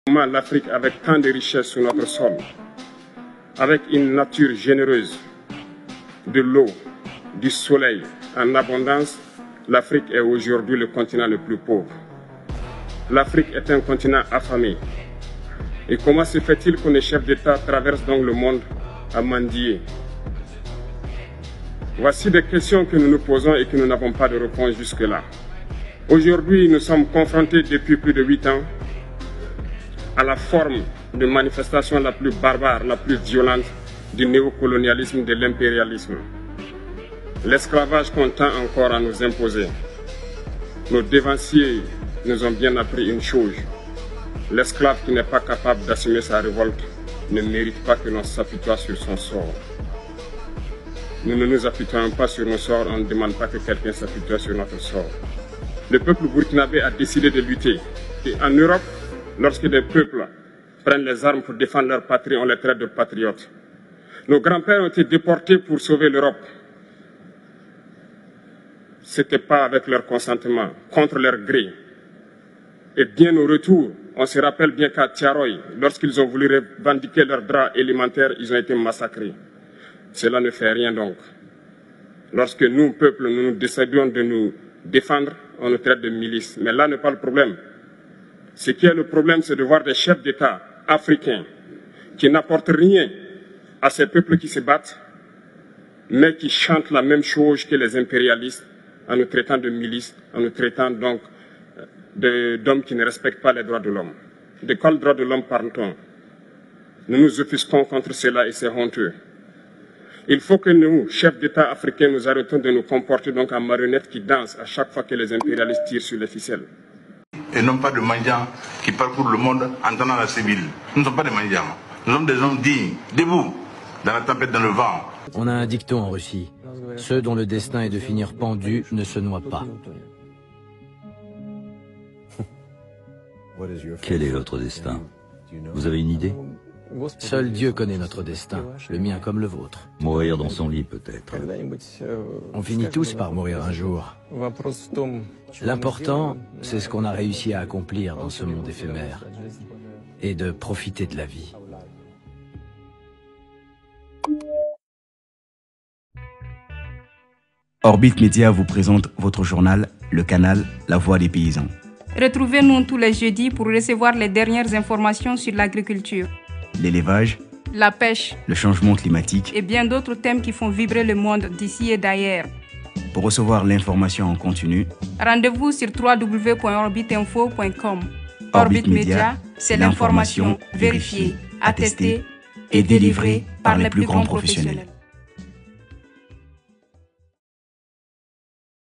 Comment l'Afrique, avec tant de richesses sur notre sol, avec une nature généreuse, de l'eau, du soleil en abondance, l'Afrique est aujourd'hui le continent le plus pauvre. L'Afrique est un continent affamé. Et comment se fait-il que les chefs d'État traversent donc le monde à mendier? Voici des questions que nous nous posons et que nous n'avons pas de réponse jusque-là. Aujourd'hui, nous sommes confrontés depuis plus de 8 ans à la forme de manifestation la plus barbare, la plus violente du néocolonialisme, de l'impérialisme. L'esclavage qu'on tend encore à nous imposer. Nos dévanciers nous ont bien appris une chose. L'esclave qui n'est pas capable d'assumer sa révolte ne mérite pas que l'on s'apitoie sur son sort. Nous ne nous apitoyons pas sur nos sorts, on ne demande pas que quelqu'un s'apitoie sur notre sort. Le peuple burkinabé a décidé de lutter. Et en Europe, lorsque des peuples prennent les armes pour défendre leur patrie, on les traite de patriotes. Nos grands-pères ont été déportés pour sauver l'Europe. Ce n'était pas avec leur consentement, contre leur gré. Et bien au retour, on se rappelle bien qu'à Tiaroy, lorsqu'ils ont voulu revendiquer leurs droits élémentaires, ils ont été massacrés. Cela ne fait rien donc. Lorsque nous, peuple, nous décidons de nous défendre, on nous traite de milices. Mais là n'est pas le problème. Ce qui est le problème, c'est de voir des chefs d'État africains qui n'apportent rien à ces peuples qui se battent, mais qui chantent la même chose que les impérialistes en nous traitant de milices, en nous traitant donc d'hommes qui ne respectent pas les droits de l'homme. De quels droits de l'homme parle-t-on? Nous nous offusquons contre cela et c'est honteux. Il faut que nous, chefs d'État africains, nous arrêtons de nous comporter donc en marionnettes qui dansent à chaque fois que les impérialistes tirent sur les ficelles. Et non pas de mendiants qui parcourent le monde en tenant la Sébille. Nous ne sommes pas des mendiants. Nous sommes des hommes dignes, debout, dans la tempête, dans le vent. On a un dicton en Russie. Ceux dont le destin est de finir pendus ne se noient pas. Quel est votre destin? Vous avez une idée? Seul Dieu connaît notre destin, le mien comme le vôtre. Mourir dans son lit peut-être. On finit tous par mourir un jour. L'important, c'est ce qu'on a réussi à accomplir dans ce monde éphémère et de profiter de la vie. Orbite Média vous présente votre journal, le canal La Voix des paysans. Retrouvez-nous tous les jeudis pour recevoir les dernières informations sur l'agriculture, l'élevage, la pêche, le changement climatique et bien d'autres thèmes qui font vibrer le monde d'ici et d'ailleurs. Pour recevoir l'information en continu, rendez-vous sur www.orbiteinfo.com. Orbite Média, c'est l'information vérifiée, attestée et délivrée par les plus grands professionnels.